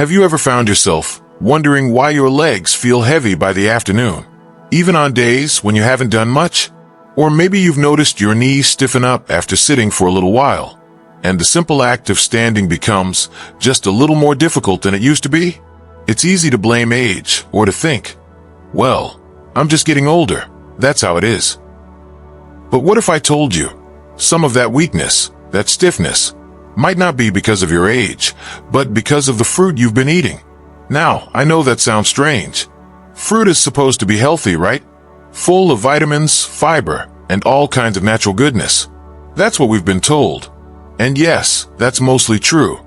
Have you ever found yourself wondering why your legs feel heavy by the afternoon, even on days when you haven't done much? Or maybe you've noticed your knees stiffen up after sitting for a little while, and the simple act of standing becomes just a little more difficult than it used to be? It's easy to blame age or to think, well, I'm just getting older. That's how it is. But what if I told you some of that weakness, that stiffness, might not be because of your age, but because of the fruit you've been eating? Now, I know that sounds strange. Fruit is supposed to be healthy, right? Full of vitamins, fiber, and all kinds of natural goodness. That's what we've been told. And yes, that's mostly true.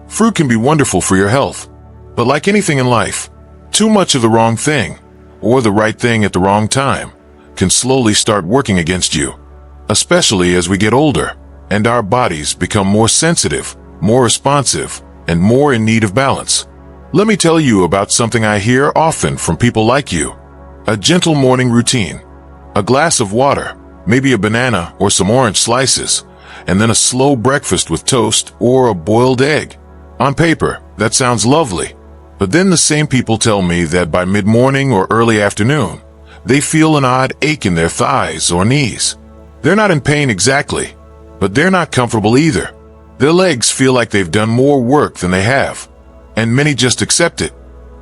Fruit can be wonderful for your health. But like anything in life, too much of the wrong thing, or the right thing at the wrong time, can slowly start working against you, especially as we get older and our bodies become more sensitive, more responsive, and more in need of balance. Let me tell you about something I hear often from people like you. A gentle morning routine, a glass of water, maybe a banana or some orange slices, and then a slow breakfast with toast or a boiled egg. On paper, that sounds lovely, but then the same people tell me that by mid-morning or early afternoon, they feel an odd ache in their thighs or knees. They're not in pain exactly, but they're not comfortable either. Their legs feel like they've done more work than they have, and many just accept it.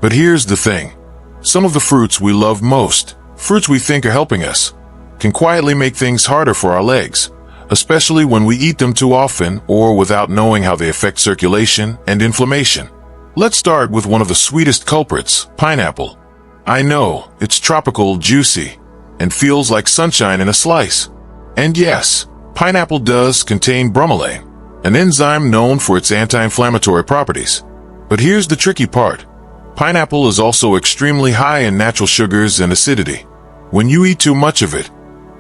But here's the thing. Some of the fruits we love most, fruits we think are helping us, can quietly make things harder for our legs, especially when we eat them too often or without knowing how they affect circulation and inflammation. Let's start with one of the sweetest culprits, pineapple. I know, it's tropical, juicy, and feels like sunshine in a slice. And yes, pineapple does contain bromelain, an enzyme known for its anti-inflammatory properties. But here's the tricky part. Pineapple is also extremely high in natural sugars and acidity. When you eat too much of it,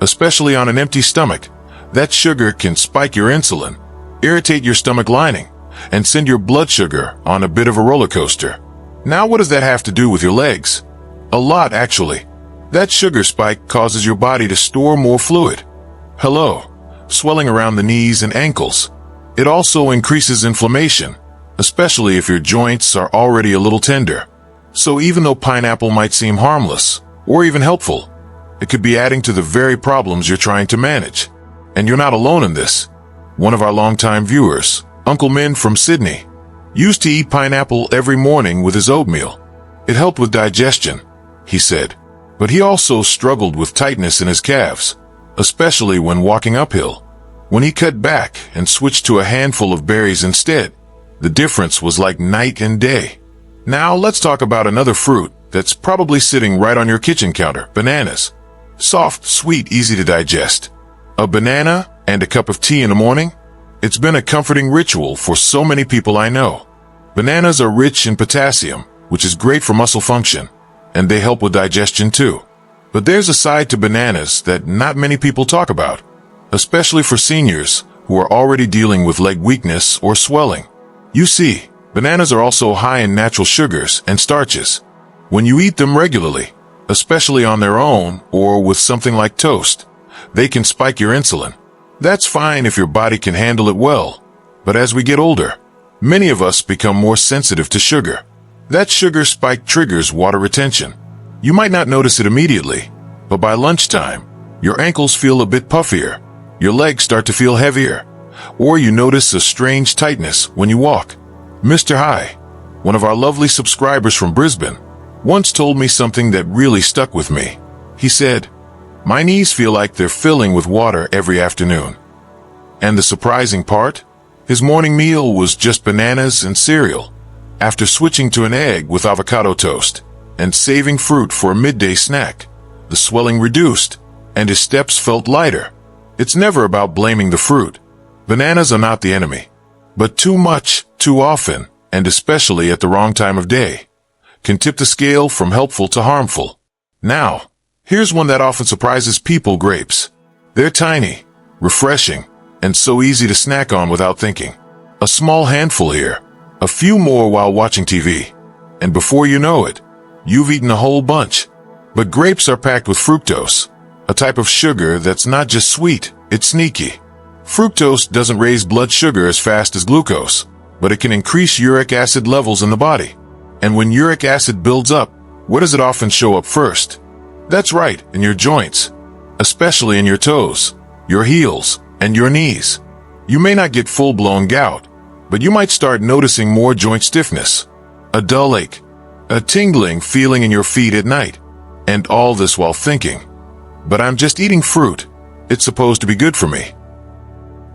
especially on an empty stomach, that sugar can spike your insulin, irritate your stomach lining, and send your blood sugar on a bit of a roller coaster. Now, what does that have to do with your legs? A lot, actually. That sugar spike causes your body to store more fluid. Hello, swelling around the knees and ankles. It also increases inflammation, especially if your joints are already a little tender. So even though pineapple might seem harmless, or even helpful, it could be adding to the very problems you're trying to manage. And you're not alone in this. One of our longtime viewers, Uncle Min from Sydney, used to eat pineapple every morning with his oatmeal. It helped with digestion, he said, but he also struggled with tightness in his calves, especially when walking uphill. When he cut back and switched to a handful of berries instead, the difference was like night and day. Now let's talk about another fruit that's probably sitting right on your kitchen counter, bananas. Soft, sweet, easy to digest. A banana and a cup of tea in the morning? It's been a comforting ritual for so many people I know. Bananas are rich in potassium, which is great for muscle function, and they help with digestion too. But there's a side to bananas that not many people talk about, especially for seniors who are already dealing with leg weakness or swelling. You see, bananas are also high in natural sugars and starches. When you eat them regularly, especially on their own or with something like toast, they can spike your insulin. That's fine if your body can handle it well, but as we get older, many of us become more sensitive to sugar. That sugar spike triggers water retention. You might not notice it immediately, but by lunchtime, your ankles feel a bit puffier, your legs start to feel heavier, or you notice a strange tightness when you walk. Mr. Hi, one of our lovely subscribers from Brisbane, once told me something that really stuck with me. He said, "My knees feel like they're filling with water every afternoon." And the surprising part? His morning meal was just bananas and cereal. After switching to an egg with avocado toast and saving fruit for a midday snack, the swelling reduced and his steps felt lighter. It's never about blaming the fruit. Bananas are not the enemy. But too much, too often, and especially at the wrong time of day, can tip the scale from helpful to harmful. Now, here's one that often surprises people: grapes. They're tiny, refreshing, and so easy to snack on without thinking. A small handful here, a few more while watching TV, and before you know it, you've eaten a whole bunch. But grapes are packed with fructose, a type of sugar that's not just sweet, it's sneaky. Fructose doesn't raise blood sugar as fast as glucose, but it can increase uric acid levels in the body. And when uric acid builds up, where does it often show up first? That's right, in your joints, especially in your toes, your heels, and your knees. You may not get full-blown gout, but you might start noticing more joint stiffness, a dull ache, a tingling feeling in your feet at night, and all this while thinking, but I'm just eating fruit. It's supposed to be good for me.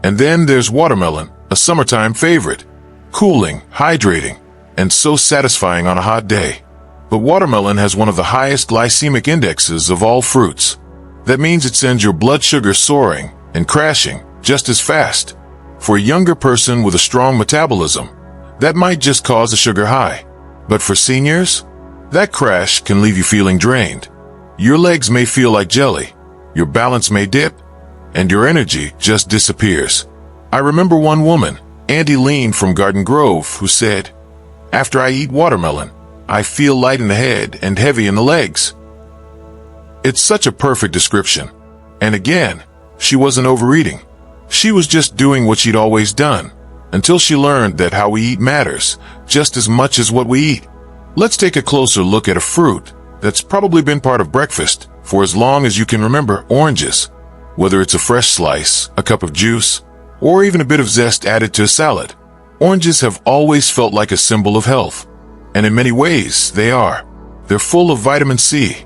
And then there's watermelon, a summertime favorite, cooling, hydrating, and so satisfying on a hot day. But watermelon has one of the highest glycemic indexes of all fruits. That means it sends your blood sugar soaring and crashing just as fast. For a younger person with a strong metabolism, that might just cause a sugar high. But for seniors, that crash can leave you feeling drained. Your legs may feel like jelly, your balance may dip, and your energy just disappears. I remember one woman, Auntie Lean from Garden Grove, who said, "After I eat watermelon, I feel light in the head and heavy in the legs." It's such a perfect description. And again, she wasn't overeating. She was just doing what she'd always done, until she learned that how we eat matters just as much as what we eat. Let's take a closer look at a fruit that's probably been part of breakfast for as long as you can remember: oranges. Whether it's a fresh slice, a cup of juice, or even a bit of zest added to a salad, oranges have always felt like a symbol of health. And in many ways, they are. They're full of vitamin C,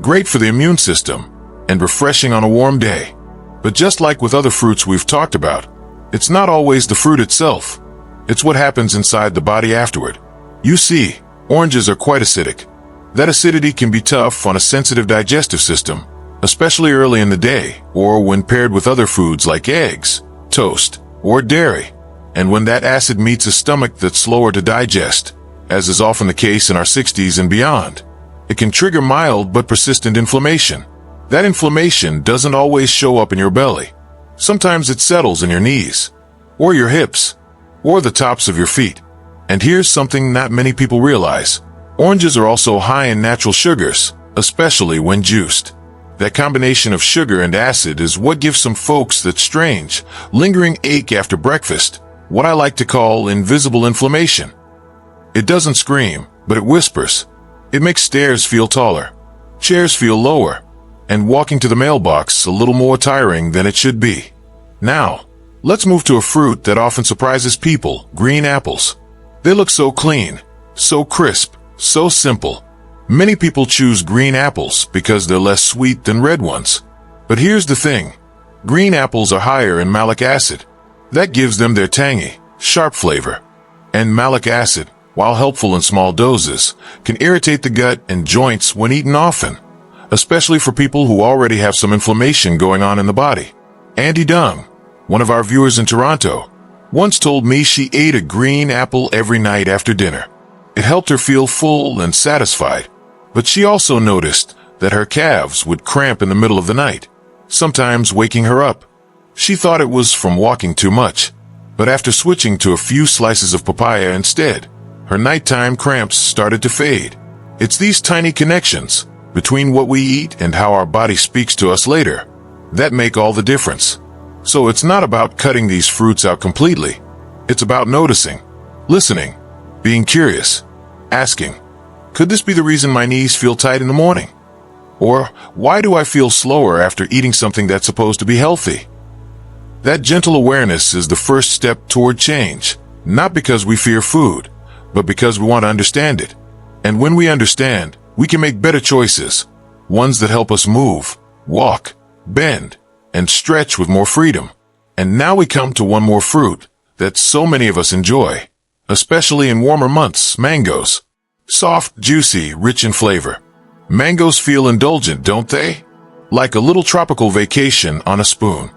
great for the immune system, and refreshing on a warm day. But just like with other fruits we've talked about, it's not always the fruit itself. It's what happens inside the body afterward. You see, oranges are quite acidic. That acidity can be tough on a sensitive digestive system, especially early in the day or when paired with other foods like eggs, toast, or dairy. And when that acid meets a stomach that's slower to digest, as is often the case in our 60s and beyond, it can trigger mild but persistent inflammation. That inflammation doesn't always show up in your belly. Sometimes it settles in your knees, or your hips, or the tops of your feet. And here's something not many people realize. Oranges are also high in natural sugars, especially when juiced. That combination of sugar and acid is what gives some folks that strange, lingering ache after breakfast, what I like to call invisible inflammation. It doesn't scream, but it whispers. It makes stairs feel taller, chairs feel lower, and walking to the mailbox a little more tiring than it should be. Now, let's move to a fruit that often surprises people: green apples. They look so clean, so crisp, so simple. Many people choose green apples because they're less sweet than red ones. But here's the thing. Green apples are higher in malic acid. That gives them their tangy, sharp flavor. And malic acid, while helpful in small doses, can irritate the gut and joints when eaten often, especially for people who already have some inflammation going on in the body. Andy Dung, one of our viewers in Toronto, once told me she ate a green apple every night after dinner. It helped her feel full and satisfied, but she also noticed that her calves would cramp in the middle of the night, sometimes waking her up. She thought it was from walking too much, but after switching to a few slices of papaya instead, her nighttime cramps started to fade. It's these tiny connections between what we eat and how our body speaks to us later that make all the difference. So it's not about cutting these fruits out completely. It's about noticing, listening, being curious, asking, could this be the reason my knees feel tight in the morning? Or why do I feel slower after eating something that's supposed to be healthy? That gentle awareness is the first step toward change, not because we fear food, but because we want to understand it. And when we understand, we can make better choices, ones that help us move, walk, bend, and stretch with more freedom. And now we come to one more fruit that so many of us enjoy, especially in warmer months: mangoes. Soft, juicy, rich in flavor. Mangoes feel indulgent, don't they? Like a little tropical vacation on a spoon.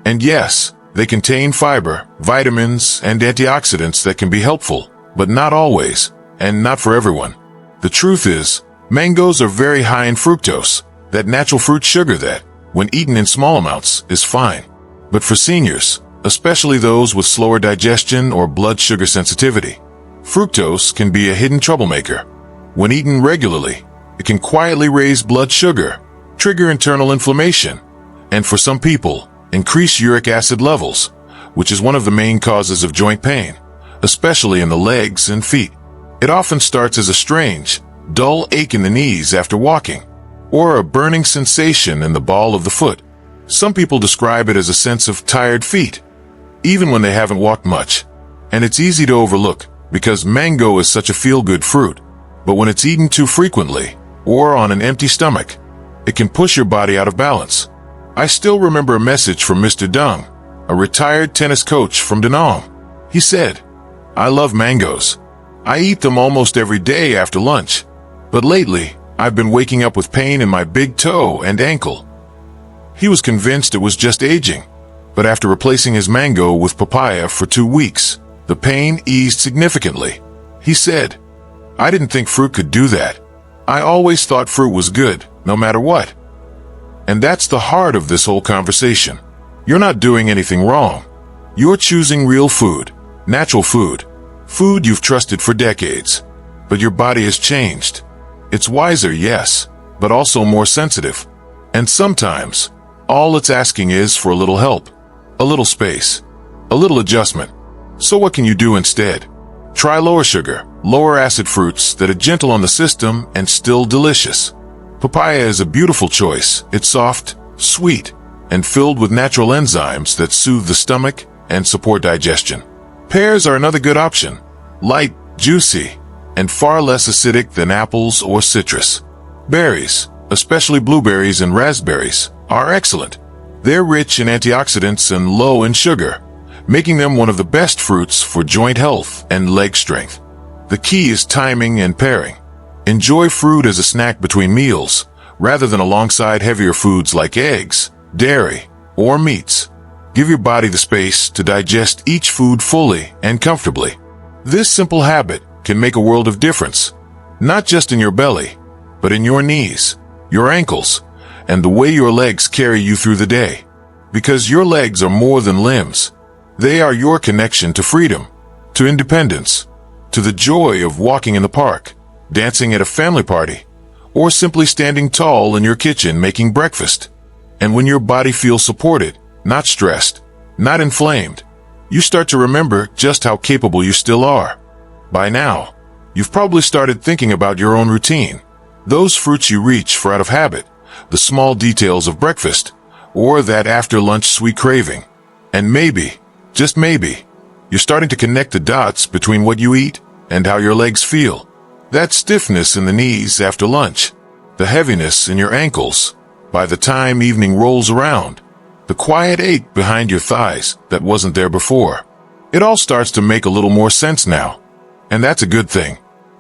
And yes, they contain fiber, vitamins, and antioxidants that can be helpful, but not always, and not for everyone. The truth is, mangoes are very high in fructose, that natural fruit sugar that, when eaten in small amounts, is fine. But for seniors, especially those with slower digestion or blood sugar sensitivity, fructose can be a hidden troublemaker. When eaten regularly, it can quietly raise blood sugar, trigger internal inflammation, and for some people, increase uric acid levels, which is one of the main causes of joint pain, especially in the legs and feet. It often starts as a strange, dull ache in the knees after walking, or a burning sensation in the ball of the foot. Some people describe it as a sense of tired feet, even when they haven't walked much. And it's easy to overlook, because mango is such a feel-good fruit. But when it's eaten too frequently, or on an empty stomach, it can push your body out of balance. I still remember a message from Mr. Dung, a retired tennis coach from Da Nang. He said, "I love mangoes. I eat them almost every day after lunch. But lately, I've been waking up with pain in my big toe and ankle." He was convinced it was just aging. But after replacing his mango with papaya for 2 weeks, the pain eased significantly. He said, "I didn't think fruit could do that. I always thought fruit was good, no matter what." And that's the heart of this whole conversation. You're not doing anything wrong. You're choosing real food, natural food, food you've trusted for decades. But your body has changed. It's wiser, yes, but also more sensitive. And sometimes, all it's asking is for a little help, a little space, a little adjustment. So what can you do instead? Try lower sugar, lower acid fruits that are gentle on the system and still delicious. Papaya is a beautiful choice. It's soft, sweet, and filled with natural enzymes that soothe the stomach and support digestion. Pears are another good option, light, juicy, and far less acidic than apples or citrus. Berries, especially blueberries and raspberries, are excellent. They're rich in antioxidants and low in sugar, making them one of the best fruits for joint health and leg strength. The key is timing and pairing. Enjoy fruit as a snack between meals, rather than alongside heavier foods like eggs, dairy, or meats. Give your body the space to digest each food fully and comfortably. This simple habit can make a world of difference, not just in your belly, but in your knees, your ankles, and the way your legs carry you through the day. Because your legs are more than limbs. They are your connection to freedom, to independence, to the joy of walking in the park, dancing at a family party, or simply standing tall in your kitchen making breakfast. And when your body feels supported, not stressed, not inflamed, you start to remember just how capable you still are. By now, you've probably started thinking about your own routine, those fruits you reach for out of habit, the small details of breakfast, or that after-lunch sweet craving. And maybe, just maybe, you're starting to connect the dots between what you eat and how your legs feel. That stiffness in the knees after lunch, the heaviness in your ankles by the time evening rolls around, the quiet ache behind your thighs that wasn't there before. It all starts to make a little more sense now. And that's a good thing.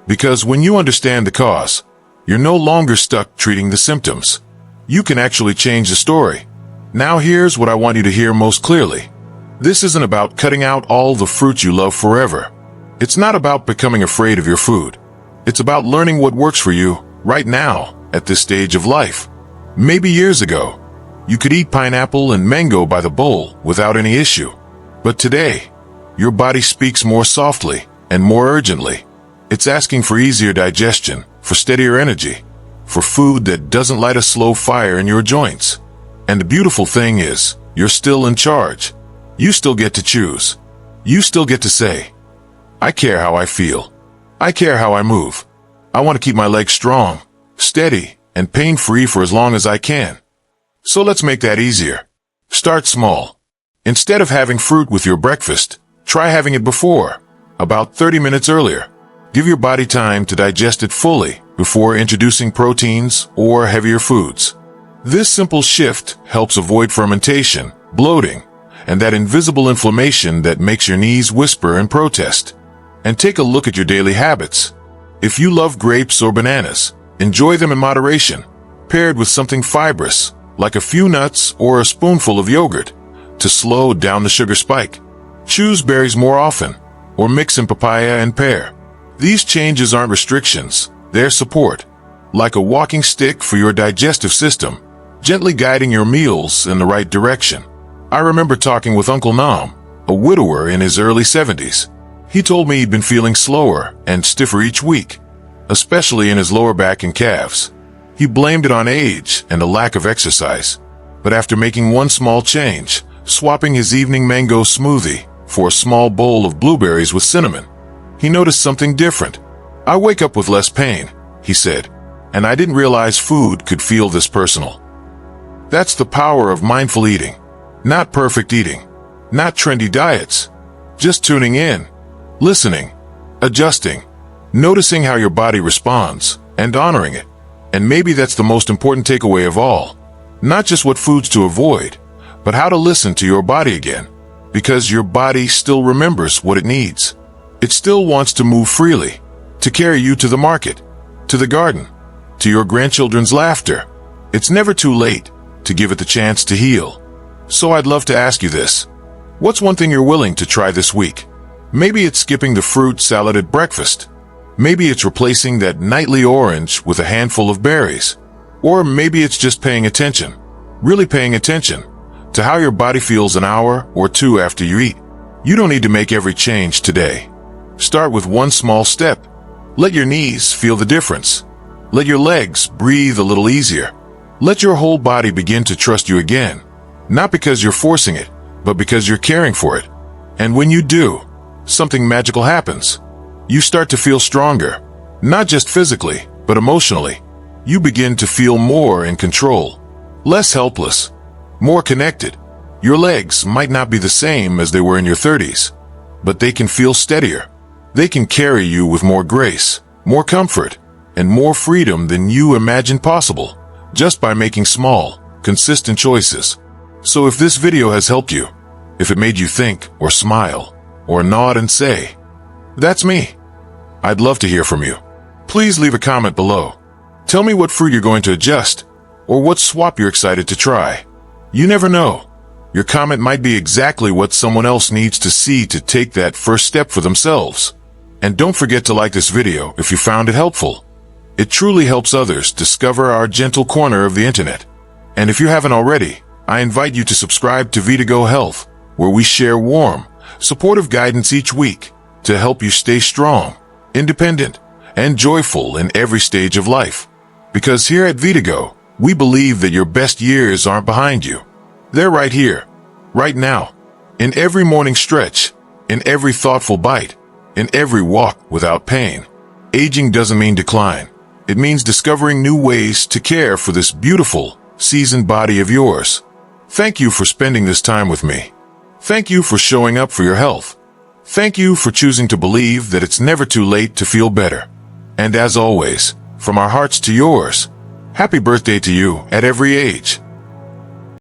Because when you understand the cause, you're no longer stuck treating the symptoms. You can actually change the story. Now here's what I want you to hear most clearly. This isn't about cutting out all the fruit you love forever. It's not about becoming afraid of your food. It's about learning what works for you right now at this stage of life. Maybe years ago, you could eat pineapple and mango by the bowl without any issue. But today, your body speaks more softly and more urgently. It's asking for easier digestion, for steadier energy, for food that doesn't light a slow fire in your joints. And the beautiful thing is, you're still in charge. You still get to choose. You still get to say, I care how I feel. I care how I move. I want to keep my legs strong, steady, and pain-free for as long as I can. So let's make that easier. Start small. Instead of having fruit with your breakfast, try having it before, about 30 minutes earlier. Give your body time to digest it fully before introducing proteins or heavier foods. This simple shift helps avoid fermentation, bloating, and that invisible inflammation that makes your knees whisper in protest. And take a look at your daily habits. If you love grapes or bananas, enjoy them in moderation, paired with something fibrous, like a few nuts or a spoonful of yogurt, to slow down the sugar spike. Choose berries more often, or mix in papaya and pear. These changes aren't restrictions, they're support. Like a walking stick for your digestive system, gently guiding your meals in the right direction. I remember talking with Uncle Nam, a widower in his early 70s. He told me he'd been feeling slower and stiffer each week, especially in his lower back and calves. He blamed it on age and a lack of exercise. But after making one small change, swapping his evening mango smoothie for a small bowl of blueberries with cinnamon, he noticed something different. I wake up with less pain, he said, and I didn't realize food could feel this personal. That's the power of mindful eating. Not perfect eating, not trendy diets, just tuning in, listening, adjusting, noticing how your body responds, and honoring it. And maybe that's the most important takeaway of all. Not just what foods to avoid, but how to listen to your body again. Because your body still remembers what it needs. It still wants to move freely, to carry you to the market, to the garden, to your grandchildren's laughter. It's never too late to give it the chance to heal. So I'd love to ask you this. What's one thing you're willing to try this week? Maybe it's skipping the fruit salad at breakfast. Maybe it's replacing that nightly orange with a handful of berries. Or maybe it's just paying attention, really paying attention, to how your body feels an hour or two after you eat. You don't need to make every change today. Start with one small step. Let your knees feel the difference. Let your legs breathe a little easier. Let your whole body begin to trust you again. Not because you're forcing it, but because you're caring for it. And when you do, something magical happens. You start to feel stronger, not just physically, but emotionally. You begin to feel more in control, less helpless, more connected. Your legs might not be the same as they were in your 30s, but they can feel steadier. They can carry you with more grace, more comfort, and more freedom than you imagined possible, just by making small, consistent choices. So if this video has helped you, if it made you think or smile or nod and say, "That's me," I'd love to hear from you. Please leave a comment below. Tell me what fruit you're going to adjust or what swap you're excited to try. You never know. Your comment might be exactly what someone else needs to see to take that first step for themselves. And don't forget to like this video if you found it helpful. It truly helps others discover our gentle corner of the internet. And if you haven't already, I invite you to subscribe to vitagohealth, where we share warm, supportive guidance each week to help you stay strong, independent, and joyful in every stage of life. Because here at Vitago, we believe that your best years aren't behind you. They're right here, right now, in every morning stretch, in every thoughtful bite, in every walk without pain. Aging doesn't mean decline. It means discovering new ways to care for this beautiful, seasoned body of yours. Thank you for spending this time with me. Thank you for showing up for your health. Thank you for choosing to believe that it's never too late to feel better. And as always, from our hearts to yours, happy birthday to you at every age.